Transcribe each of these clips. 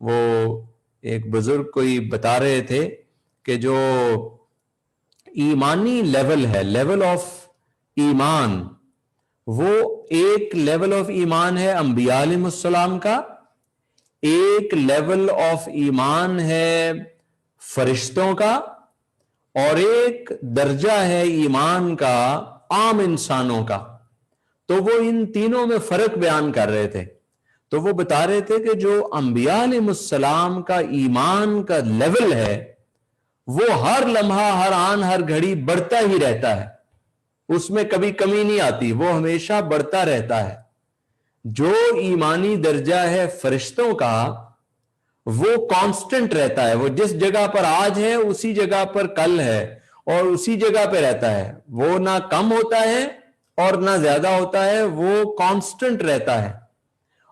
وہ ایک بزرگ کوئی بتا رہے تھے کہ جو ایمانی لیول ہے، لیول آف ایمان، وہ ایک لیول آف ایمان ہے انبیاء علیہ السلام کا، ایک لیول آف ایمان ہے فرشتوں کا، اور ایک درجہ ہے ایمان کا عام انسانوں کا۔ تو وہ ان تینوں میں فرق بیان کر رہے تھے۔ تو وہ بتا رہے تھے کہ جو انبیاء علیہ السلام کا ایمان کا لیول ہے وہ ہر لمحہ، ہر آن، ہر گھڑی بڑھتا ہی رہتا ہے، اس میں کبھی کمی نہیں آتی، وہ ہمیشہ بڑھتا رہتا ہے۔ جو ایمانی درجہ ہے فرشتوں کا وہ کانسٹنٹ رہتا ہے، وہ جس جگہ پر آج ہے اسی جگہ پر کل ہے اور اسی جگہ پہ رہتا ہے، وہ نہ کم ہوتا ہے اور نہ زیادہ ہوتا ہے، وہ کانسٹنٹ رہتا ہے۔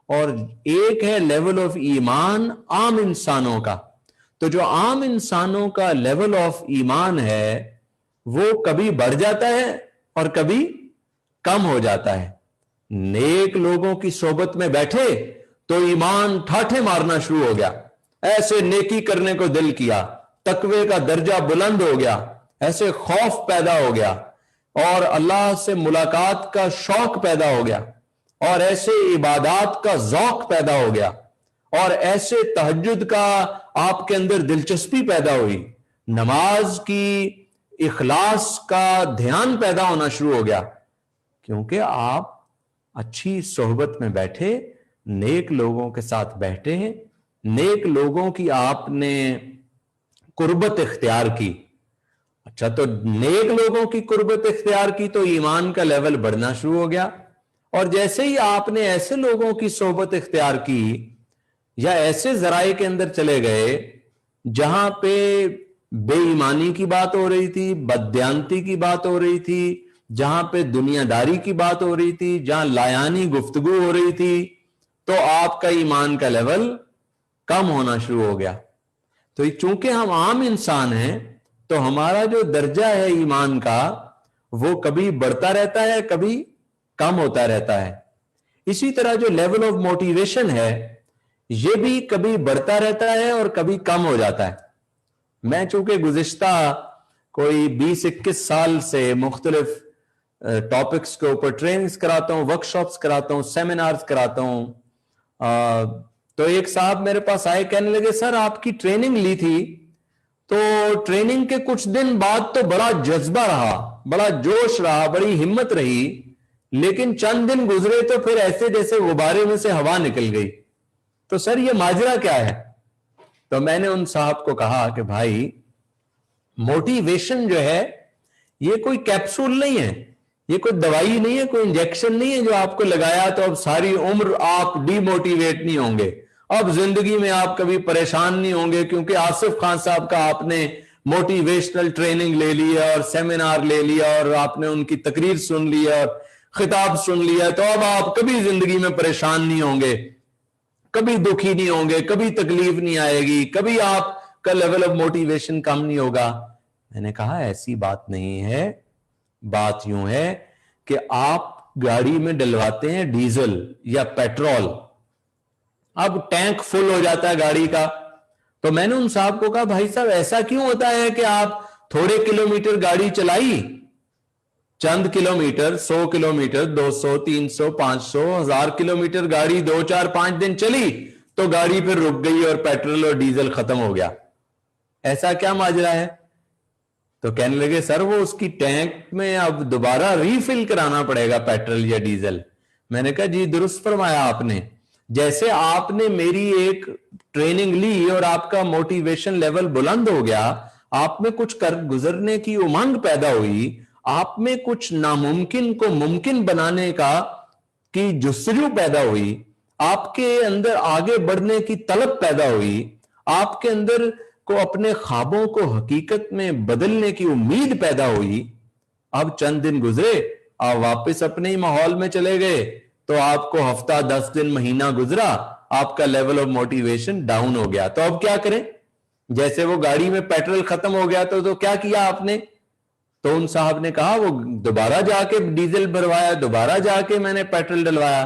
اور ایک ہے لیول آف ایمان عام انسانوں کا، تو جو عام انسانوں کا لیول آف ایمان ہے وہ کبھی بڑھ جاتا ہے اور کبھی کم ہو جاتا ہے۔ نیک لوگوں کی صحبت میں بیٹھے تو ایمان ٹھاٹھے مارنا شروع ہو گیا، ایسے نیکی کرنے کو دل کیا، تقوی کا درجہ بلند ہو گیا، ایسے خوف پیدا ہو گیا اور اللہ سے ملاقات کا شوق پیدا ہو گیا اور ایسے عبادات کا ذوق پیدا ہو گیا اور ایسے تہجد کا آپ کے اندر دلچسپی پیدا ہوئی، نماز کی اخلاص کا دھیان پیدا ہونا شروع ہو گیا، کیونکہ آپ اچھی صحبت میں بیٹھے، نیک لوگوں کے ساتھ بیٹھے ہیں، نیک لوگوں کی آپ نے قربت اختیار کی۔ اچھا، تو نیک لوگوں کی قربت اختیار کی تو ایمان کا لیول بڑھنا شروع ہو گیا، اور جیسے ہی آپ نے ایسے لوگوں کی صحبت اختیار کی یا ایسے ذرائع کے اندر چلے گئے جہاں پہ بے ایمانی کی بات ہو رہی تھی، بددیانتی کی بات ہو رہی تھی، جہاں پہ دنیا داری کی بات ہو رہی تھی، جہاں لایانی گفتگو ہو رہی تھی، تو آپ کا ایمان کا لیول کم ہونا شروع ہو گیا۔ تو چونکہ ہم عام انسان ہیں تو ہمارا جو درجہ ہے ایمان کا وہ کبھی بڑھتا رہتا ہے، کبھی کم ہوتا رہتا ہے۔ اسی طرح جو لیول آف موٹیویشن ہے یہ بھی کبھی بڑھتا رہتا ہے اور کبھی کم ہو جاتا ہے۔ میں چونکہ گزشتہ کوئی 20-21 سال سے مختلف ٹاپکس کے اوپر ٹریننگز کراتا ہوں، ورکشاپس کراتا ہوں، سیمینارز کراتا ہوں، تو ایک صاحب میرے پاس آئے، کہنے لگے سر آپ کی ٹریننگ لی تھی تو ٹریننگ کے کچھ دن بعد تو بڑا جذبہ رہا، بڑا جوش رہا، بڑی ہمت رہی، لیکن چند دن گزرے تو پھر ایسے جیسے غبارے میں سے ہوا نکل گئی، تو سر یہ ماجرا کیا ہے؟ تو میں نے ان صاحب کو کہا کہ بھائی موٹیویشن جو ہے یہ کوئی کیپسول نہیں ہے، یہ کوئی دوائی نہیں ہے، کوئی انجیکشن نہیں ہے جو آپ کو لگایا تو اب ساری عمر آپ ڈی موٹیویٹ نہیں ہوں گے، اب زندگی میں آپ کبھی پریشان نہیں ہوں گے کیونکہ آصف خان صاحب کا آپ نے موٹیویشنل ٹریننگ لے لیا اور سیمینار لے لیا اور آپ نے ان کی تقریر سن لیا اور خطاب سن لیا، تو اب آپ کبھی زندگی میں پریشان نہیں ہوں گے، کبھی دکھی نہیں ہوں گے، کبھی تکلیف نہیں آئے گی، کبھی آپ کا لیول آف موٹیویشن کم نہیں ہوگا۔ میں نے کہا ایسی بات نہیں ہے، بات یوں ہے کہ آپ گاڑی میں ڈلواتے ہیں ڈیزل یا پیٹرول، اب ٹینک فل ہو جاتا ہے گاڑی کا، تو میں نے ان صاحب کو کہا بھائی صاحب ایسا کیوں ہوتا ہے کہ آپ تھوڑے کلومیٹر گاڑی چلائی، چند کلومیٹر، 100 کلومیٹر، 200، 300، 500، 1000 کلومیٹر گاڑی 2، 4، 5 دن چلی تو گاڑی پھر رک گئی اور پیٹرول اور ڈیزل ختم ہو گیا، ایسا کیا ماجرا ہے؟ تو کہنے لگے سر وہ اس کی ٹینک میں اب دوبارہ ریفل کرانا پڑے گا پیٹرول یا ڈیزل۔ میں نے کہا جی درست فرمایا آپ نے، جیسے آپ نے میری ایک ٹریننگ لی اور آپ کا موٹیویشن لیول بلند ہو گیا، آپ میں کچھ گزرنے کی امنگ پیدا ہوئی، آپ میں کچھ ناممکن کو ممکن بنانے کی جستجو پیدا ہوئی، آپ کے اندر آگے بڑھنے کی طلب پیدا ہوئی، آپ کے اندر کو اپنے خوابوں کو حقیقت میں بدلنے کی امید پیدا ہوئی، اب چند دن گزرے آپ واپس اپنے ہی ماحول میں چلے گئے تو آپ کو ہفتہ، 10 دن، مہینہ گزرا، آپ کا لیول آف موٹیویشن ڈاؤن ہو گیا، تو اب کیا کریں؟ جیسے وہ گاڑی میں پیٹرول ختم ہو گیا تو کیا کیا آپ نے؟ تو ان صاحب نے کہا وہ دوبارہ جا کے ڈیزل بھروایا، دوبارہ جا کے میں نے پیٹرول ڈلوایا۔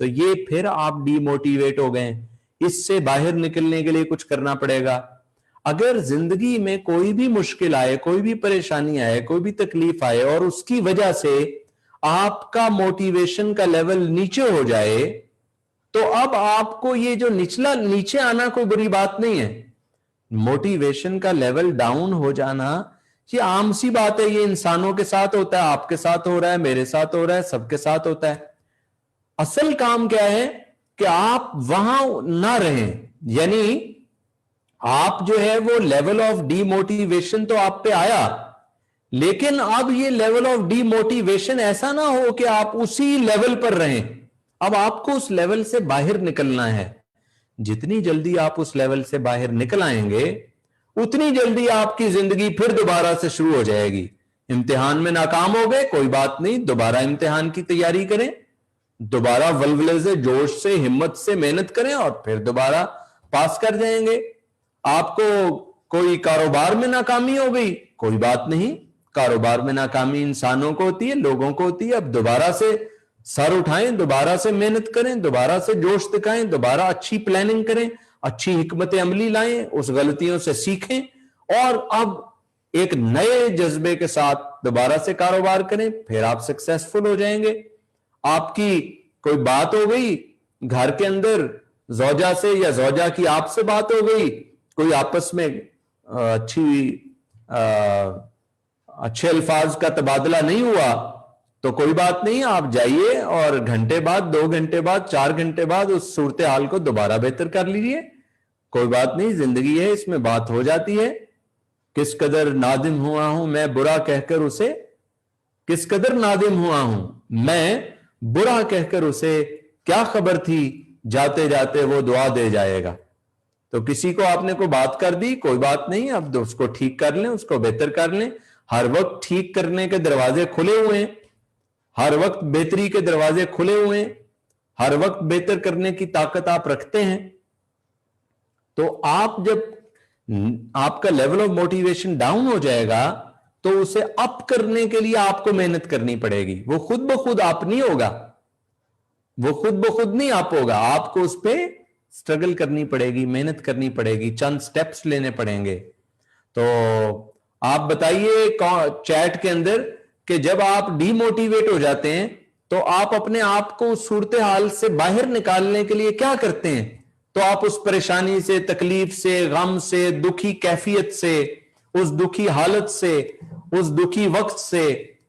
تو یہ پھر آپ ڈی موٹیویٹ ہو گئے. اس سے باہر نکلنے کے لیے کچھ کرنا پڑے گا. اگر زندگی میں کوئی بھی مشکل آئے, کوئی بھی پریشانی آئے, کوئی بھی تکلیف آئے اور اس کی وجہ سے آپ کا موٹیویشن کا لیول نیچے ہو جائے, تو اب آپ کو یہ جو نیچے آنا کوئی بری بات نہیں ہے. موٹیویشن کا لیول ڈاؤن ہو جانا یہ عام سی بات ہے. یہ انسانوں کے ساتھ ہوتا ہے, آپ کے ساتھ ہو رہا ہے, میرے ساتھ ہو رہا ہے, سب کے ساتھ ہوتا ہے. اصل کام کیا ہے کہ آپ وہاں نہ رہیں, یعنی آپ جو ہے وہ لیول آف ڈی موٹیویشن تو آپ پہ آیا, لیکن اب یہ لیول آف ڈی موٹیویشن ایسا نہ ہو کہ آپ اسی لیول پر رہیں. اب آپ کو اس لیول سے باہر نکلنا ہے. جتنی جلدی آپ اس لیول سے باہر نکل آئیں گے اتنی جلدی آپ کی زندگی پھر دوبارہ سے شروع ہو جائے گی. امتحان میں ناکام ہو گئے, کوئی بات نہیں, دوبارہ امتحان کی تیاری کریں, دوبارہ ولولے سے, جوش سے, ہمت سے محنت کریں اور پھر دوبارہ پاس کر جائیں گے. آپ کو کوئی کاروبار میں ناکامی ہو گئی, کوئی بات نہیں, کاروبار میں ناکامی انسانوں کو ہوتی ہے, لوگوں کو ہوتی ہے. اب دوبارہ سے سر اٹھائیں, دوبارہ سے محنت کریں, دوبارہ سے جوش دکھائیں, دوبارہ اچھی پلاننگ کریں, اچھی حکمت عملی لائیں, اس غلطیوں سے سیکھیں اور اب ایک نئے جذبے کے ساتھ دوبارہ سے کاروبار کریں, پھر آپ سکسیسفل ہو جائیں گے. آپ کی کوئی بات ہو گئی گھر کے اندر, زوجہ سے یا زوجہ کی آپ سے بات ہو گئی, کوئی آپس میں اچھے الفاظ کا تبادلہ نہیں ہوا, تو کوئی بات نہیں, آپ جائیے اور گھنٹے بعد, 2 گھنٹے بعد, 4 گھنٹے بعد اس صورتحال کو دوبارہ بہتر کر لیجئے. کوئی بات نہیں, زندگی ہے, اس میں بات ہو جاتی ہے. کس قدر نادم ہوا ہوں میں برا کہہ کر اسے, کس قدر نادم ہوا ہوں میں برا کہہ کر اسے, کیا خبر تھی جاتے جاتے وہ دعا دے جائے گا. تو کسی کو آپ نے کوئی بات کر دی, کوئی بات نہیں, اب اس کو ٹھیک کر لیں, اس کو بہتر کر لیں. ہر وقت ٹھیک کرنے کے دروازے کھلے ہوئے ہیں, ہر وقت بہتری کے دروازے کھلے ہوئے ہیں, ہر وقت بہتر کرنے کی طاقت آپ رکھتے ہیں. تو آپ جب آپ کا لیول آف موٹیویشن ڈاؤن ہو جائے گا تو اسے اپ کرنے کے لیے آپ کو محنت کرنی پڑے گی. وہ خود بخود آپ نہیں ہوگا, وہ خود بخود نہیں آپ ہوگا, آپ کو اس پہ سٹرگل کرنی پڑے گی, محنت کرنی پڑے گی, چند سٹیپس لینے پڑیں گے. تو آپ بتائیے چیٹ کے اندر کہ جب آپ ڈی موٹیویٹ ہو جاتے ہیں تو آپ اپنے آپ کو صورتحال سے باہر نکالنے کے لیے کیا کرتے ہیں. تو آپ اس پریشانی سے, تکلیف سے, غم سے, دکھی کیفیت سے, اس دکھی حالت سے, اس دکھی وقت سے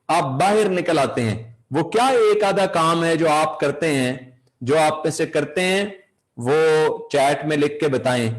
آپ باہر نکل آتے ہیں. وہ کیا ایک آدھا کام ہے جو آپ کرتے ہیں, جو آپ میں سے کرتے ہیں, وہ چیٹ میں لکھ کے بتائیں.